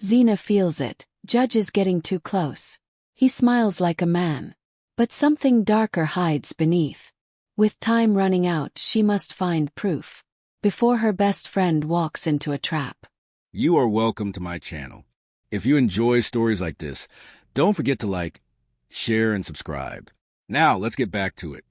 Zena feels it. Judge is getting too close. He smiles like a man. But something darker hides beneath. With time running out, she must find proof before her best friend walks into a trap. You are welcome to my channel. If you enjoy stories like this, don't forget to like, share, and subscribe. Now, let's get back to it.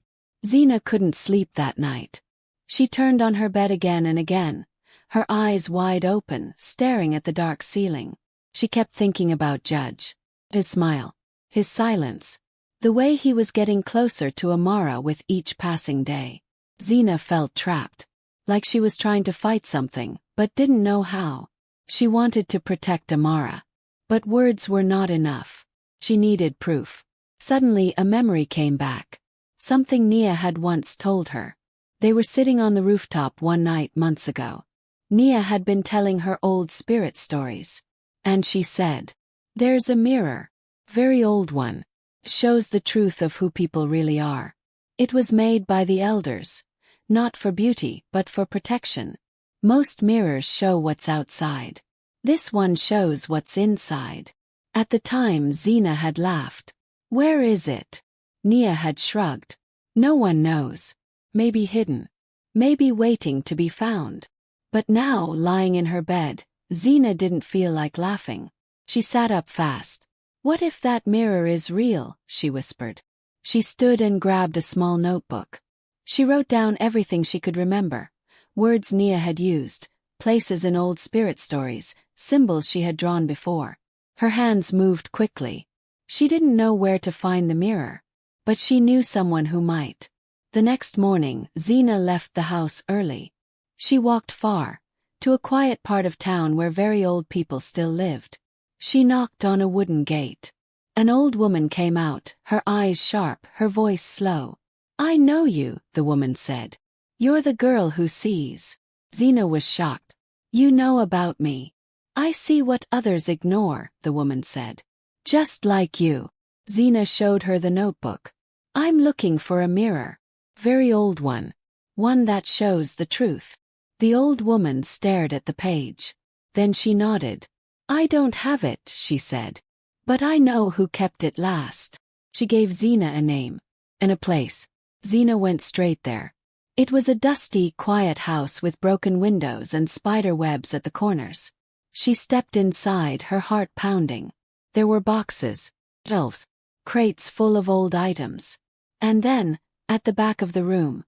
Zena couldn't sleep that night. She turned on her bed again and again, her eyes wide open, staring at the dark ceiling. She kept thinking about Judge. His smile. His silence. The way he was getting closer to Amara with each passing day. Zena felt trapped. Like she was trying to fight something, but didn't know how. She wanted to protect Amara. But words were not enough. She needed proof. Suddenly a memory came back. Something Nia had once told her. They were sitting on the rooftop one night months ago. Nia had been telling her old spirit stories. And she said, "There's a mirror. Very old one. Shows the truth of who people really are. It was made by the elders. Not for beauty, but for protection. Most mirrors show what's outside. This one shows what's inside." At the time Zena had laughed. "Where is it?" Nia had shrugged. "No one knows. Maybe hidden. Maybe waiting to be found." But now, lying in her bed, Zena didn't feel like laughing. She sat up fast. "What if that mirror is real?" she whispered. She stood and grabbed a small notebook. She wrote down everything she could remember. Words Nia had used, places in old spirit stories, symbols she had drawn before. Her hands moved quickly. She didn't know where to find the mirror. But she knew someone who might. The next morning, Zena left the house early. She walked far, to a quiet part of town where very old people still lived. She knocked on a wooden gate. An old woman came out, her eyes sharp, her voice slow. "I know you," the woman said. "You're the girl who sees." Zena was shocked. "You know about me." "I see what others ignore," the woman said. "Just like you." Zena showed her the notebook. "I'm looking for a mirror. Very old one. One that shows the truth." The old woman stared at the page. Then she nodded. "I don't have it," she said. "But I know who kept it last." She gave Zena a name. And a place. Zena went straight there. It was a dusty, quiet house with broken windows and spider webs at the corners. She stepped inside, her heart pounding. There were boxes, shelves, crates full of old items. And then, at the back of the room,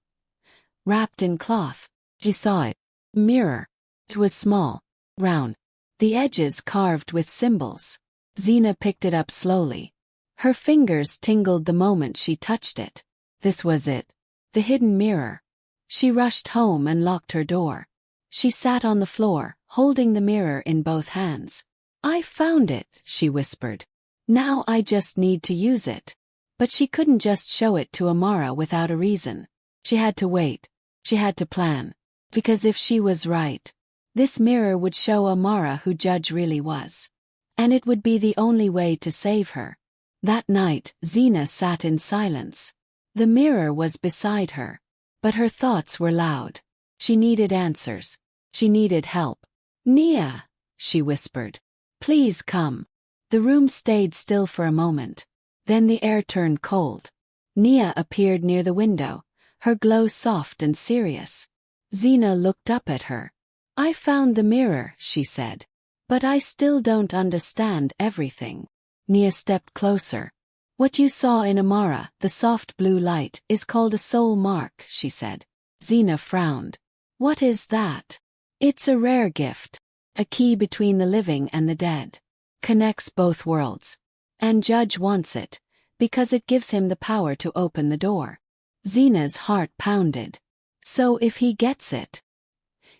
wrapped in cloth, she saw it. A mirror. It was small, round, the edges carved with symbols. Zena picked it up slowly. Her fingers tingled the moment she touched it. This was it. The hidden mirror. She rushed home and locked her door. She sat on the floor, holding the mirror in both hands. "I found it," she whispered. "Now I just need to use it." But she couldn't just show it to Amara without a reason. She had to wait. She had to plan. Because if she was right, this mirror would show Amara who Judge really was. And it would be the only way to save her. That night, Zena sat in silence. The mirror was beside her. But her thoughts were loud. She needed answers. She needed help. "Nia," she whispered. "Please come." The room stayed still for a moment. Then the air turned cold. Nia appeared near the window, her glow soft and serious. Zena looked up at her. "I found the mirror," she said. "But I still don't understand everything." Nia stepped closer. "What you saw in Amara, the soft blue light, is called a soul mark," she said. Zena frowned. "What is that?" "It's a rare gift. A key between the living and the dead. Connects both worlds. And Judge wants it, because it gives him the power to open the door." Zena's heart pounded. "So if he gets it,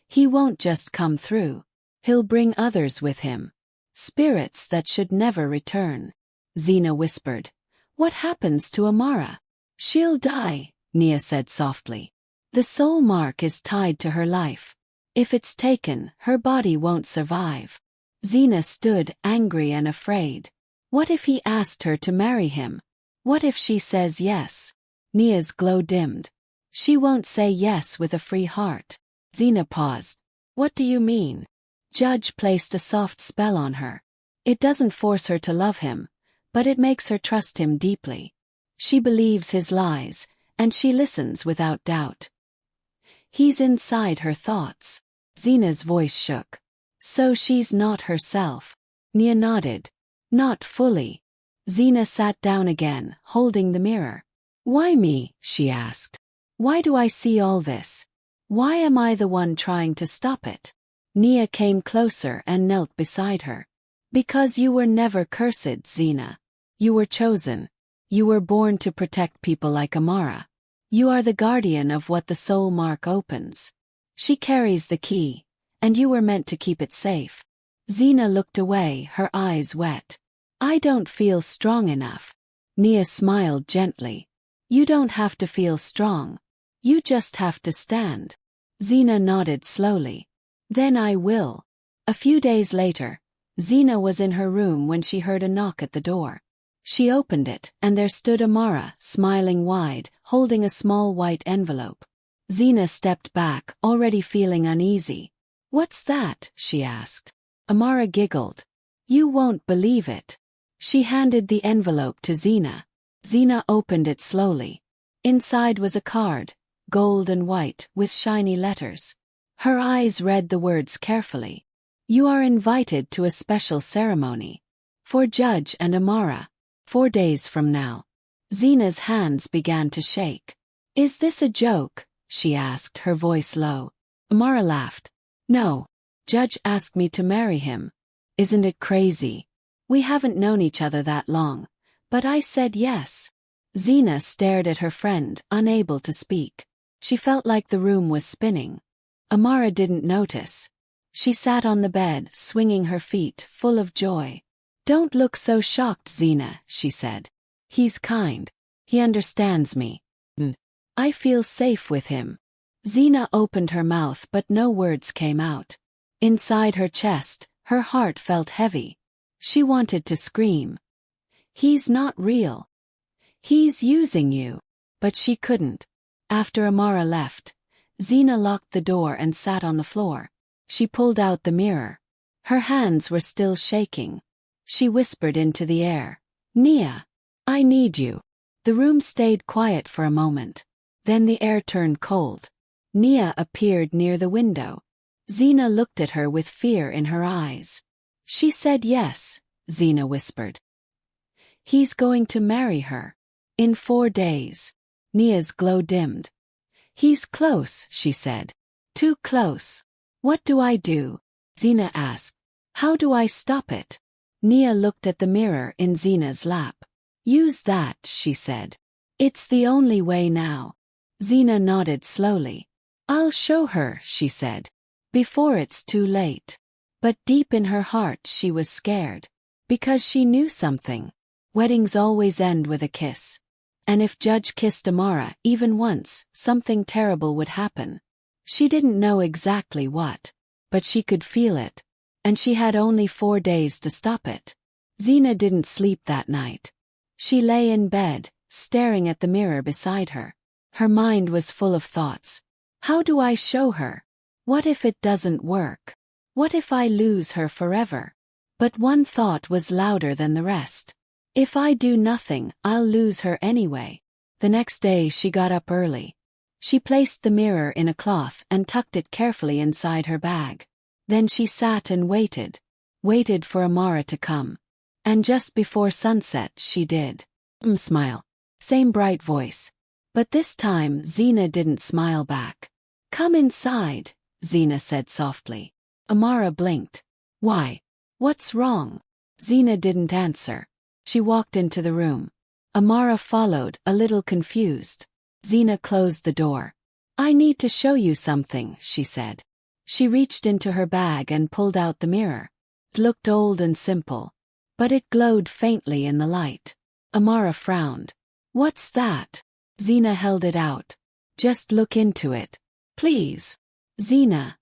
he won't just come through. He'll bring others with him. Spirits that should never return." Zena whispered. "What happens to Amara?" "She'll die," Nia said softly. "The soul mark is tied to her life. If it's taken, her body won't survive." Zena stood, angry and afraid. What if he asked her to marry him? What if she says yes? Nia's glow dimmed. "She won't say yes with a free heart." Zena paused. "What do you mean?" "Judge placed a soft spell on her. It doesn't force her to love him, but it makes her trust him deeply. She believes his lies, and she listens without doubt. He's inside her thoughts. Zena's voice shook. So she's not herself. Nia nodded. Not fully. Zena sat down again, holding the mirror. Why me? She asked. Why do I see all this? Why am I the one trying to stop it? Nia came closer and knelt beside her. Because you were never cursed, Zena. You were chosen. You were born to protect people like Amara. You are the guardian of what the soul mark opens. She carries the key, and you were meant to keep it safe. Zena looked away, her eyes wet. I don't feel strong enough. Nia smiled gently. You don't have to feel strong. You just have to stand. Zena nodded slowly. Then I will. A few days later, Zena was in her room when she heard a knock at the door. She opened it, and there stood Amara, smiling wide, holding a small white envelope. Zena stepped back, already feeling uneasy. What's that? She asked. Amara giggled. You won't believe it. She handed the envelope to Zena. Zena opened it slowly. Inside was a card, gold and white, with shiny letters. Her eyes read the words carefully. You are invited to a special ceremony. For Judge and Amara. 4 days from now. Zena's hands began to shake. Is this a joke? She asked, her voice low. Amara laughed. No. Judge asked me to marry him. Isn't it crazy? We haven't known each other that long, but I said yes. Zena stared at her friend, unable to speak. She felt like the room was spinning. Amara didn't notice. She sat on the bed, swinging her feet, full of joy. Don't look so shocked, Zena, she said. He's kind. He understands me. I feel safe with him. Zena opened her mouth, but no words came out. Inside her chest, her heart felt heavy. She wanted to scream. He's not real. He's using you. But she couldn't. After Amara left, Zena locked the door and sat on the floor. She pulled out the mirror. Her hands were still shaking. She whispered into the air. Nia, I need you. The room stayed quiet for a moment. Then the air turned cold. Nia appeared near the window. Zena looked at her with fear in her eyes. She said yes, Zena whispered. He's going to marry her. In 4 days. Nia's glow dimmed. He's close, she said. Too close. What do I do? Zena asked. How do I stop it? Nia looked at the mirror in Zena's lap. Use that, she said. It's the only way now. Zena nodded slowly. I'll show her, she said. Before it's too late. But deep in her heart she was scared. Because she knew something. Weddings always end with a kiss. And if Judge kissed Amara even once, something terrible would happen. She didn't know exactly what. But she could feel it. And she had only 4 days to stop it. Zena didn't sleep that night. She lay in bed, staring at the mirror beside her. Her mind was full of thoughts. How do I show her? What if it doesn't work? What if I lose her forever? But one thought was louder than the rest. If I do nothing, I'll lose her anyway. The next day she got up early. She placed the mirror in a cloth and tucked it carefully inside her bag. Then she sat and waited for Amara to come. And just before sunset she did. Smile. Same bright voice. But this time Zena didn't smile back. Come inside, Zena said softly. Amara blinked. Why? What's wrong? Zena didn't answer. She walked into the room. Amara followed, a little confused. Zena closed the door. I need to show you something, she said. She reached into her bag and pulled out the mirror. It looked old and simple. But it glowed faintly in the light. Amara frowned. What's that? Zena held it out. Just look into it. Please. Zena.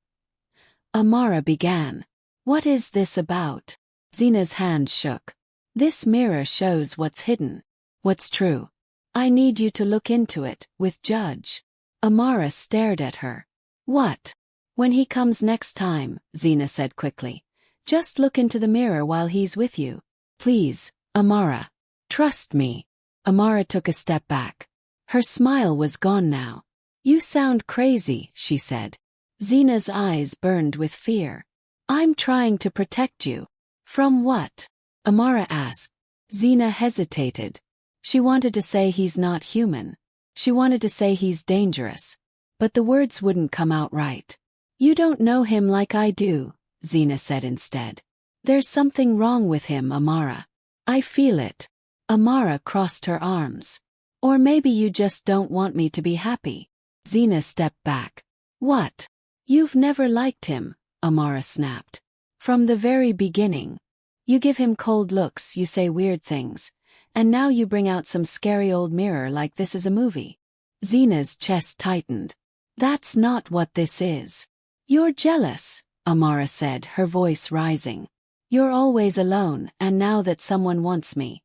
Amara began. What is this about? Zena's hands shook. This mirror shows what's hidden. What's true. I need you to look into it, with Judge. Amara stared at her. What? When he comes next time, Zena said quickly. Just look into the mirror while he's with you. Please, Amara. Trust me. Amara took a step back. Her smile was gone now. You sound crazy, she said. Zena's eyes burned with fear. I'm trying to protect you. From what? Amara asked. Zena hesitated. She wanted to say he's not human. She wanted to say he's dangerous. But the words wouldn't come out right. You don't know him like I do, Zena said instead. There's something wrong with him, Amara. I feel it. Amara crossed her arms. Or maybe you just don't want me to be happy. Zena stepped back. What? You've never liked him, Amara snapped. From the very beginning. You give him cold looks, you say weird things, and now you bring out some scary old mirror like this is a movie. Zena's chest tightened. That's not what this is. You're jealous, Amara said, her voice rising. You're always alone, and now that someone wants me,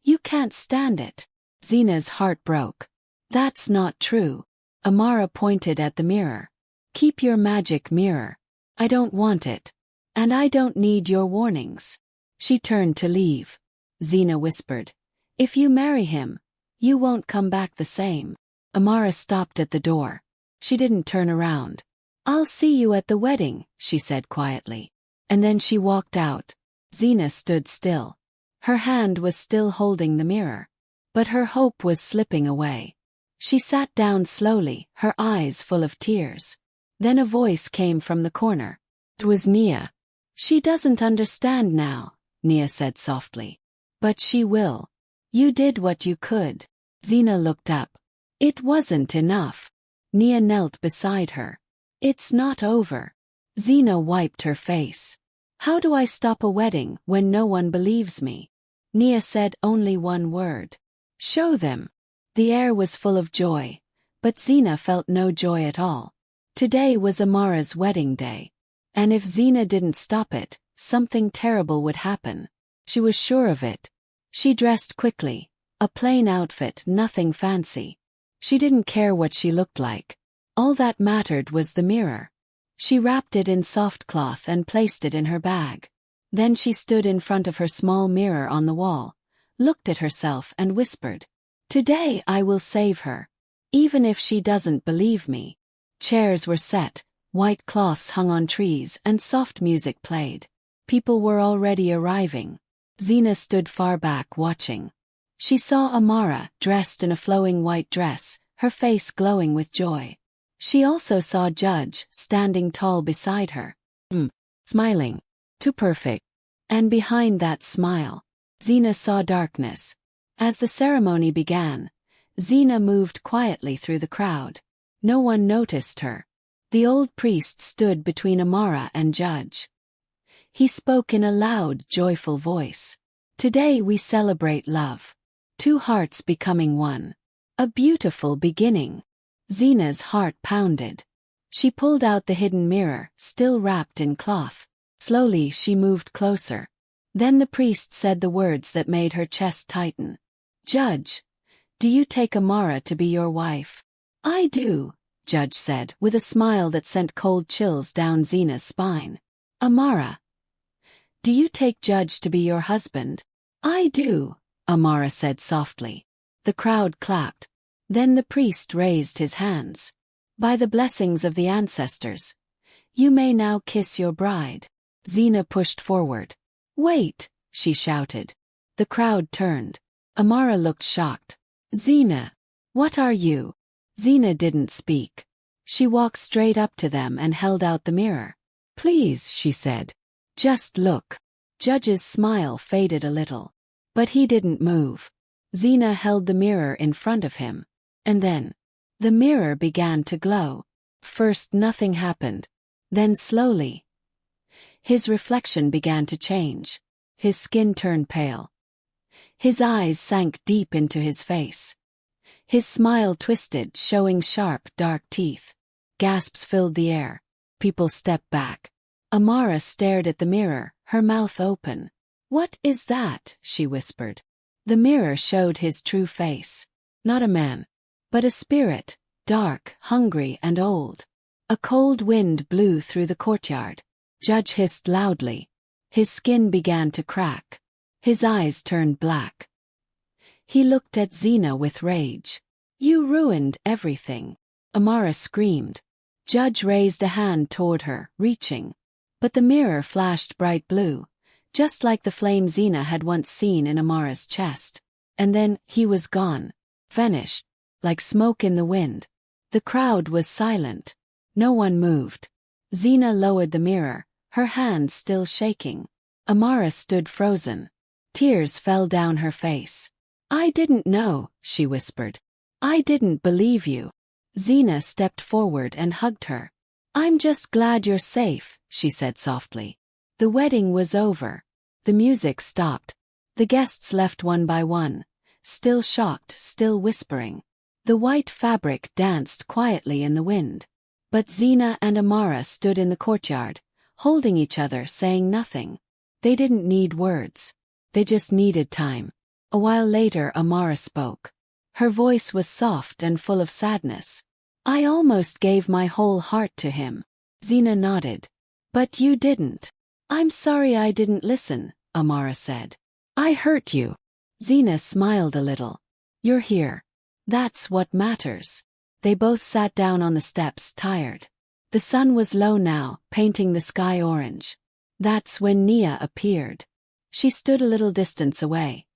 you can't stand it. Zena's heart broke. That's not true. Amara pointed at the mirror. Keep your magic mirror. I don't want it. And I don't need your warnings. She turned to leave. Zena whispered. If you marry him, you won't come back the same. Amara stopped at the door. She didn't turn around. I'll see you at the wedding, she said quietly. And then she walked out. Zena stood still. Her hand was still holding the mirror. But her hope was slipping away. She sat down slowly, her eyes full of tears. Then a voice came from the corner. It was Nia. She doesn't understand now, Nia said softly. But she will. You did what you could. Zena looked up. It wasn't enough. Nia knelt beside her. It's not over. Zena wiped her face. How do I stop a wedding when no one believes me? Nia said only one word. Show them. The air was full of joy, but Zena felt no joy at all. Today was Amara's wedding day. And if Zena didn't stop it, something terrible would happen. She was sure of it. She dressed quickly, a plain outfit, nothing fancy. She didn't care what she looked like. All that mattered was the mirror. She wrapped it in soft cloth and placed it in her bag. Then she stood in front of her small mirror on the wall, looked at herself and whispered, Today I will save her. Even if she doesn't believe me. Chairs were set, white cloths hung on trees and soft music played. People were already arriving. Zena stood far back watching. She saw Amara, dressed in a flowing white dress, her face glowing with joy. She also saw Judge, standing tall beside her. Smiling. Too perfect. And behind that smile, Zena saw darkness. As the ceremony began, Zena moved quietly through the crowd. No one noticed her. The old priest stood between Amara and Judge. He spoke in a loud, joyful voice. Today we celebrate love. Two hearts becoming one. A beautiful beginning. Zena's heart pounded. She pulled out the hidden mirror, still wrapped in cloth. Slowly she moved closer. Then the priest said the words that made her chest tighten. Judge, do you take Amara to be your wife? I do, Judge said, with a smile that sent cold chills down Zena's spine. Amara, do you take Judge to be your husband? I do, Amara said softly. The crowd clapped. Then the priest raised his hands. By the blessings of the ancestors, you may now kiss your bride. Zena pushed forward. Wait, she shouted. The crowd turned. Amara looked shocked. Zena, what are you? Zena didn't speak. She walked straight up to them and held out the mirror. Please, she said. Just look. Judge's smile faded a little. But he didn't move. Zena held the mirror in front of him. And then, the mirror began to glow. First nothing happened. Then slowly, his reflection began to change. His skin turned pale. His eyes sank deep into his face. His smile twisted, showing sharp, dark teeth. Gasps filled the air. People stepped back. Amara stared at the mirror, her mouth open. What is that? She whispered. The mirror showed his true face. Not a man, but a spirit, dark, hungry, and old. A cold wind blew through the courtyard. Judge hissed loudly. His skin began to crack. His eyes turned black. He looked at Xena with rage. "You ruined everything," Amara screamed. Judge raised a hand toward her, reaching. But the mirror flashed bright blue, just like the flame Xena had once seen in Amara's chest. And then, he was gone. Vanished. Like smoke in the wind. The crowd was silent. No one moved. Xena lowered the mirror, her hands still shaking. Amara stood frozen. Tears fell down her face. "I didn't know," she whispered. "I didn't believe you." Xena stepped forward and hugged her. "I'm just glad you're safe," she said softly. The wedding was over. The music stopped. The guests left one by one, still shocked, still whispering. The white fabric danced quietly in the wind. But Xena and Amara stood in the courtyard, holding each other, saying nothing. They didn't need words. They just needed time. A while later Amara spoke. Her voice was soft and full of sadness. "I almost gave my whole heart to him." Xena nodded. "But you didn't." "I'm sorry I didn't listen," Amara said. "I hurt you." Xena smiled a little. "You're here. That's what matters." They both sat down on the steps, tired. The sun was low now, painting the sky orange. That's when Nia appeared. She stood a little distance away,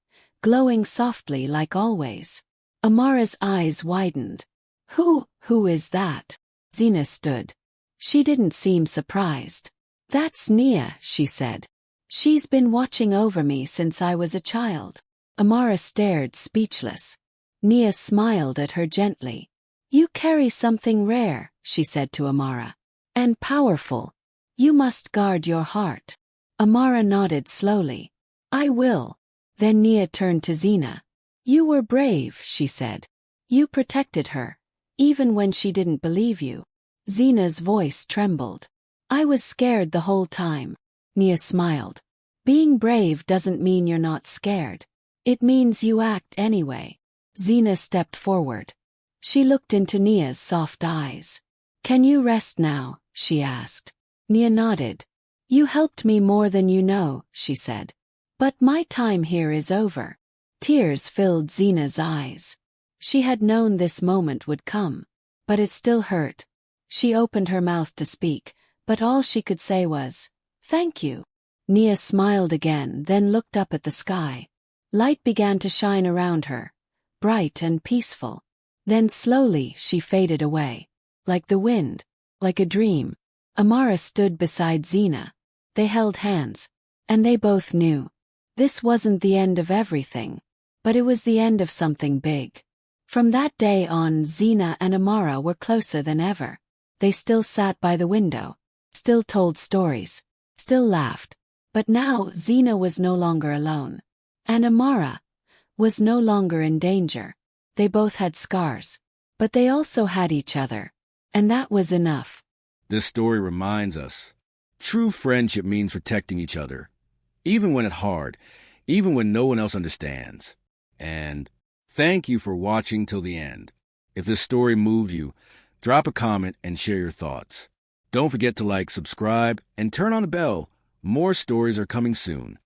glowing softly like always. Amara's eyes widened. Who is that?" Xena stood. She didn't seem surprised. "That's Nia," she said. "She's been watching over me since I was a child." Amara stared, speechless. Nia smiled at her gently. "You carry something rare," she said to Amara. "And powerful. You must guard your heart." Amara nodded slowly. "I will." Then Nia turned to Xena. "You were brave," she said. "You protected her, even when she didn't believe you." Xena's voice trembled. "I was scared the whole time." Nia smiled. "Being brave doesn't mean you're not scared. It means you act anyway." Xena stepped forward. She looked into Nia's soft eyes. "Can you rest now?" she asked. Nia nodded. "You helped me more than you know," she said. "But my time here is over." Tears filled Xena's eyes. She had known this moment would come. But it still hurt. She opened her mouth to speak, but all she could say was, "Thank you." Nia smiled again, then looked up at the sky. Light began to shine around her, bright and peaceful. Then slowly she faded away. Like the wind. Like a dream. Amara stood beside Xena. They held hands. And they both knew. This wasn't the end of everything. But it was the end of something big. From that day on, Xena and Amara were closer than ever. They still sat by the window. Still told stories. Still laughed. But now Xena was no longer alone. And Amara was no longer in danger. They both had scars. But they also had each other. And that was enough. This story reminds us, true friendship means protecting each other, even when it's hard, even when no one else understands. And thank you for watching till the end. If this story moved you, drop a comment and share your thoughts. Don't forget to like, subscribe, and turn on the bell. More stories are coming soon.